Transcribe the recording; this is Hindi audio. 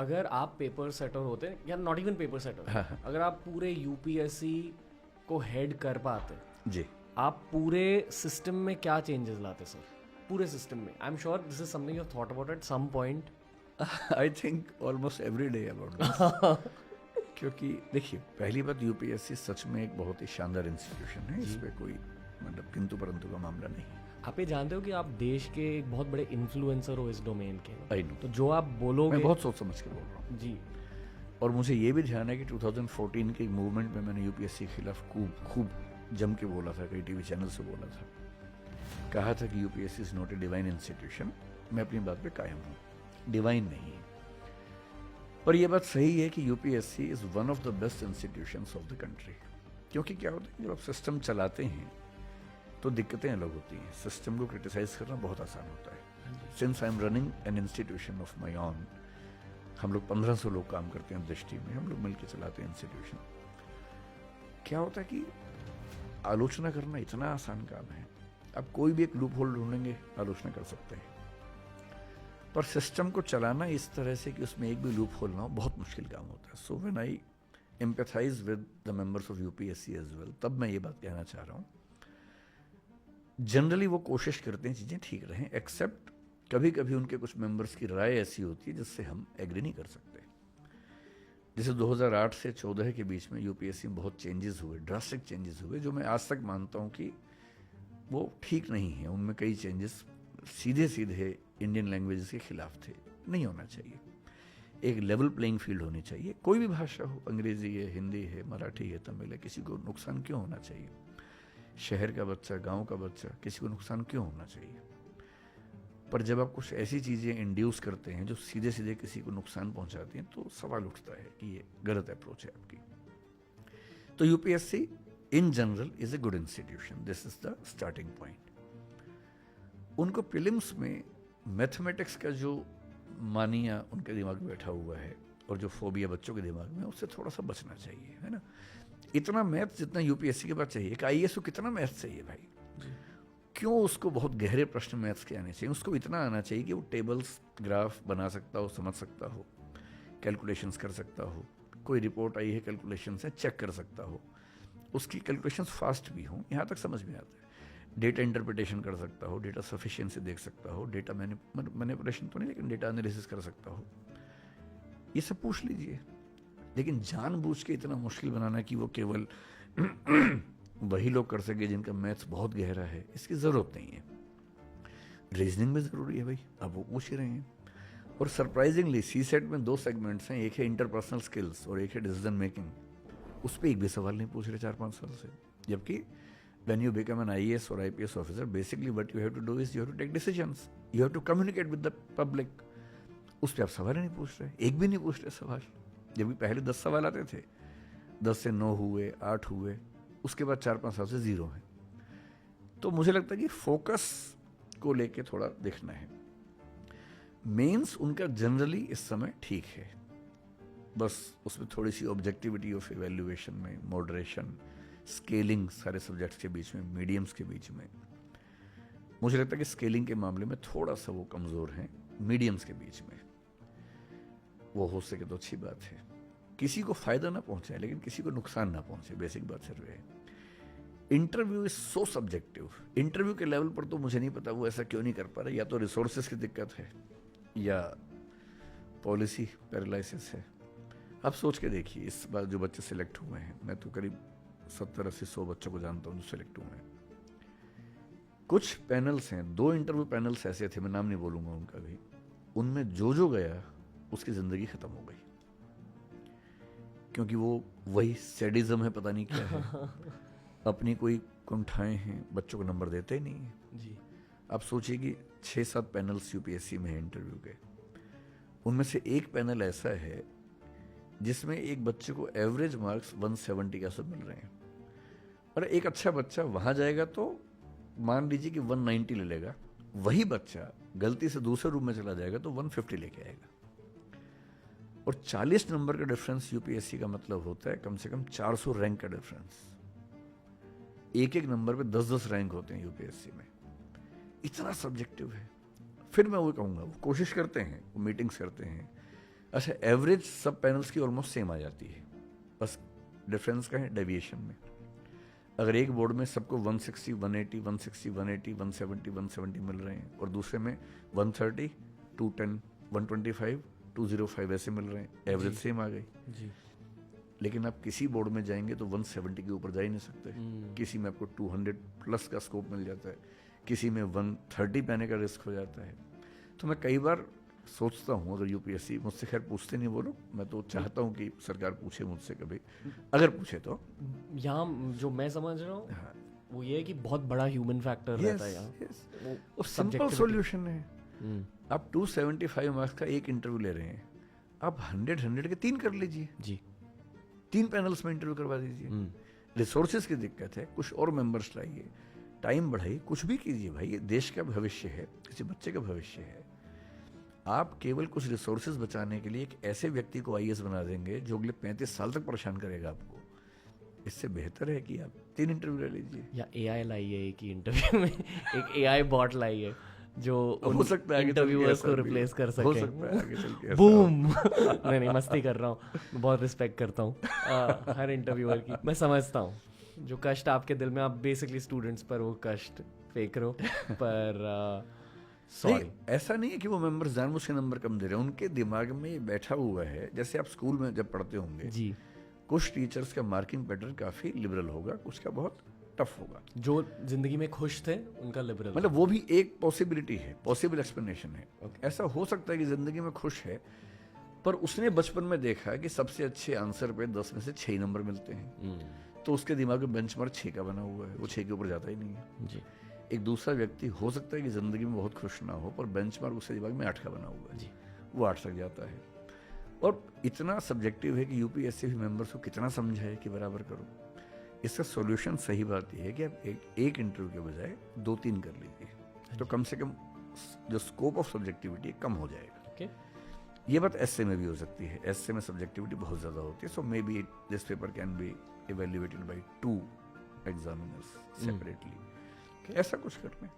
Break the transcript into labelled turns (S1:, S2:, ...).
S1: अगर आप पेपर सेटर होते या नॉट इवन पेपर सेटर,
S2: हाँ हाँ
S1: अगर आप पूरे यूपीएससी को हेड कर पाते,
S2: जी।
S1: आप पूरे सिस्टम में क्या चेंजेस लाते सर? पूरे सिस्टम में। I am sure this is something you thought about at some point.
S2: I think almost every day about this. क्योंकि देखिए, पहली बात, यूपीएससी सच में एक बहुत ही शानदार इंस्टीट्यूशन है, इस पे कोई मतलब किंतु परंतु का मामला नहीं।
S1: आप ये जानते हो कि आप देश के एक बहुत बड़े इन्फ्लुएंसर हो इस डोमेन के।
S2: आई नो,
S1: तो जो आप बोलोगे,
S2: मैं बहुत सोच समझ के बोल रहा हूँ
S1: जी।
S2: और मुझे ये भी ध्यान है कि 2014 के मूवमेंट में मैंने यूपीएससी के खिलाफ खूब जम के बोला था, कई टीवी चैनल से बोला था, कहा था कि UPSC is not a divine institution. मैं अपनी बात पे कायम हूँ, डिवाइन नहीं है। पर यह बात सही है कि UPSC is one of the best institutions of the country. क्योंकि क्या होता है, जब आप सिस्टम चलाते हैं तो दिक्कतें अलग होती हैं। सिस्टम को क्रिटिसाइज करना बहुत आसान होता है। Since I am running an institution of my on, हम लोग 1500 लोग काम करते हैं दृष्टि में, हम लोग मिलकर चलाते हैं इंस्टीट्यूशन। क्या होता है कि आलोचना करना इतना आसान काम है, आप कोई भी एक लूप होल ढूंढेंगे, आलोचना कर सकते हैं। पर सिस्टम को चलाना इस तरह से कि उसमें एक भी लूप होल ना हो, बहुत मुश्किल काम होता है। So when I empathise with the members of UPSC as well, तब मैं ये बात कहना चाह रहा हूँ, जनरली वो कोशिश करते हैं चीज़ें ठीक रहें, एक्सेप्ट कभी कभी उनके कुछ मेंबर्स की राय ऐसी होती है जिससे हम एग्री नहीं कर सकते। जैसे 2008 से 14 के बीच में यूपीएससी में बहुत चेंजेस हुए, ड्रास्टिक चेंजेस हुए, जो मैं आज तक मानता हूँ कि वो ठीक नहीं है। उनमें कई चेंजेस सीधे सीधे इंडियन लैंग्वेजेस के खिलाफ थे, नहीं होना चाहिए। एक लेवल प्लेइंग फील्ड होनी चाहिए, कोई भी भाषा हो, अंग्रेजी है, हिंदी है, मराठी है, तमिल है, किसी को नुकसान क्यों होना चाहिए? शहर का बच्चा, गांव का बच्चा, किसी को नुकसान क्यों होना चाहिए? पर जब आप कुछ ऐसी चीज़ें इंड्यूस करते हैं जो सीधे सीधे किसी को नुकसान पहुंचाती हैं, तो सवाल उठता है कि ये गलत अप्रोच है आपकी। तो UPSC in general is a good institution, this is the starting point. उनको प्रीलिम्स में मैथमेटिक्स का जो मानिया उनके दिमाग में बैठा हुआ है और जो फोबिया बच्चों के दिमाग में, उससे थोड़ा सा बचना चाहिए, है ना। इतना मैथ जितना यूपीएससी के पास चाहिए, एक आईएएस को कितना मैथ चाहिए भाई? क्यों उसको बहुत गहरे प्रश्न मैथ्स के आने चाहिए? उसको इतना आना चाहिए कि वो टेबल्स, ग्राफ बना सकता हो, समझ सकता हो, कैलकुलेशंस कर सकता हो, कोई रिपोर्ट आई है कैलकुलेशंस है, चेक कर सकता हो, उसकी कैलकुलेशंस फास्ट भी हों, यहाँ तक समझ में आता है। डेटा इंटरप्रिटेशन कर सकता हो, डेटा सफिशिएंसी देख सकता हो, डेटा मैनिपुलेशन तो नहीं लेकिन डेटा एनालिसिस कर सकता हो, ये सब पूछ लीजिए। लेकिन जानबूझ के इतना मुश्किल बनाना कि वो केवल वही लोग कर सके जिनका मैथ्स बहुत गहरा है, इसकी ज़रूरत नहीं है। रीजनिंग में ज़रूरी है भाई, आप वो पूछ ही रहे हैं। और सरप्राइजिंगली सी सेट में 2 सेगमेंट्स हैं, एक है इंटरपर्सनल स्किल्स और एक है डिसीजन मेकिंग। उस पर एक भी सवाल नहीं पूछ रहे 4-5 साल से। जबकि when you become an IAS or IPS officer, basically what you have to do is you have to take decisions, you have to communicate with the public। उस पर आप सवाल ही नहीं पूछ रहे, एक भी नहीं पूछ रहे सवाल। जबकि पहले 10 सवाल आते थे, 10 से 9 हुए, 8 हुए, उसके बाद 4-5 साल से 0 है। तो मुझे लगता है कि फोकस को लेके थोड़ा देखना है। मेंस उनका जनरली इस समय ठीक है, बस उसमें थोड़ी सी ऑब्जेक्टिविटी ऑफ इवेल्युएशन में, मॉडरेशन, स्केलिंग सारे सब्जेक्ट्स के बीच में, मीडियम्स के बीच में, मुझे लगता है कि स्केलिंग के मामले में थोड़ा सा वो कमज़ोर हैं। मीडियम्स के बीच में वो हो सके तो अच्छी बात है, किसी को फ़ायदा ना पहुंचे लेकिन किसी को नुकसान ना पहुंचे, बेसिक बात सिर्फ है। Interview is so subjective. Interview के लेवल पर तो मुझे नहीं पता वो ऐसा क्यों नहीं कर पा रहे, या तो रिसोर्सेज की दिक्कत है या पॉलिसी पैरालिसिस है। आप सोच के देखिए, इस बार जो बच्चे सिलेक्ट हुए हैं, मैं तो करीब 70-80-100 बच्चों को जानता हूँ जो सिलेक्ट हुए हैं। कुछ पैनल्स हैं, 2 इंटरव्यू पैनल्स ऐसे थे, मैं नाम नहीं बोलूँगा उनका भी, उनमें जो गया उसकी ज़िंदगी ख़त्म हो गई, क्योंकि वो वही सैडिज्म है, पता नहीं क्या है, अपनी कोई कुंठाएं हैं, बच्चों को नंबर देते ही नहीं है जी। आप सोचिए कि 6-7 पैनल्स यूपीएससी में है इंटरव्यू के, उनमें से एक पैनल ऐसा है जिसमें एक बच्चे को एवरेज मार्क्स 170 का सब मिल रहे हैं, और एक अच्छा बच्चा वहाँ जाएगा तो मान लीजिए कि 190 ले लेगा, वही बच्चा गलती से दूसरे रूम में चला जाएगा तो 150 लेके आएगा। और 40 नंबर का डिफरेंस यूपीएससी का मतलब होता है कम से कम 400 रैंक का डिफरेंस। एक नंबर पे 10-10 रैंक होते हैं यूपीएससी में, इतना सब्जेक्टिव है। फिर मैं वो कहूँगा, वो कोशिश करते हैं, वो मीटिंग्स करते हैं, अच्छा, एवरेज सब पैनल्स की ऑलमोस्ट सेम आ जाती है, बस डिफरेंस का है डेविएशन में। अगर एक बोर्ड में सबको 160, 180, 160, 180, 170, 170 मिल रहे हैं और दूसरे में 130, 210, 125, 205 ऐसे मिल रहे हैं, एवरेज सेम आ गई
S1: जी।
S2: लेकिन आप किसी बोर्ड में जाएंगे तो 170 के ऊपर जा ही नहीं सकते। किसी में आपको 200 प्लस का स्कोप मिल जाता है, किसी में 130 पाने का रिस्क हो जाता है। तो मैं कई बार सोचता हूँ, अगर यूपीएससी मुझसे, खैर पूछते नहीं वो लोग, मैं तो चाहता हूँ कि सरकार पूछे मुझसे कभी, अगर पूछे तो।
S1: यहाँ जो मैं समझ रहा हूँ
S2: हाँ,
S1: वो ये है कि बहुत बड़ा ह्यूमन फैक्टर रहता है यहाँ।
S2: वो सिंपल
S1: subjectivity।
S2: सॉल्यूशन है। आप 275 मार्क्स का एक इंटरव्यू ले रहे हैं, आप 100 के 3 कर लीजिए
S1: जी।
S2: 3 पैनल्स में इंटरव्यू करवा दीजिए। रिसोर्सेज की दिक्कत है, कुछ और मेंबर्स लाइए, टाइम बढ़ाइए, कुछ भी कीजिए भाई, ये देश का भविष्य है, किसी बच्चे का भविष्य है। आप केवल कुछ रिसोर्सेज बचाने के लिए एक ऐसे व्यक्ति को आईएएस बना देंगे जो अगले 35 साल तक परेशान करेगा आपको। इससे बेहतर है कि आप 3 इंटरव्यू ले लीजिए।
S1: या एआई लाइए एक ही इंटरव्यू में, एक एआई बॉट लाइए जो
S2: हो सकता है
S1: इंटरव्यूअर्स को रिप्लेस कर सके।
S2: हो सकता है आगे चल के ऐसा
S1: बूम। नहीं मस्ती कर रहा हूँ, बहुत रिस्पेक्ट करता हूँ हर इंटरव्यूअर की। मैं समझता हूँ जो कष्ट आपके दिल में, आप बेसिकली स्टूडेंट्स पर वो कष्ट फेंक रहे हो, पर सॉरी।
S2: ऐसा नहीं है कि वो मेंबर्स जानबूझ के नंबर कम दे रहे हैं, उनके दिमाग में ये बैठा हुआ है। जैसे आप स्कूल में जब पढ़ते होंगे
S1: जी,
S2: कुछ टीचर्स का मार्किंग पैटर्न काफ़ी लिबरल होगा, कुछ का बहुत टफ होगा।
S1: जो जिंदगी में खुश थे उनका लिबरल,
S2: मतलब वो भी एक पॉसिबिलिटी है, पॉसिबल एक्सप्लेनेशन है। ऐसा हो सकता है कि ज़िंदगी में खुश है पर उसने बचपन में देखा कि सबसे अच्छे आंसर पे 10 में से 6 नंबर मिलते हैं, तो उसके दिमाग में बेंचमार्क 6 का बना हुआ है, वो 6 के ऊपर जाता ही नहीं है।
S1: जी
S2: एक दूसरा व्यक्ति हो सकता है कि ज़िंदगी में बहुत खुश ना हो पर बेंचमार्क उसके दिमाग में 8 का बना हुआ है,
S1: जी,
S2: वो 8 तक जाता है। और इतना सब्जेक्टिव है कि यूपीएससी भी मेंबर्स को कितना समझाए कि बराबर करो। इसका सॉल्यूशन सही बात यह है कि आप एक इंटरव्यू के बजाय 2-3 कर लीजिए, तो कम से कम जो स्कोप ऑफ सब्जेक्टिविटी कम हो जाएगा।
S1: ओके।
S2: ये बात एसए में भी हो सकती है, एसए में सब्जेक्टिविटी बहुत ज़्यादा होती है, so may be this paper can be evaluated by 2 examiners separately, ऐसा कुछ कर लें।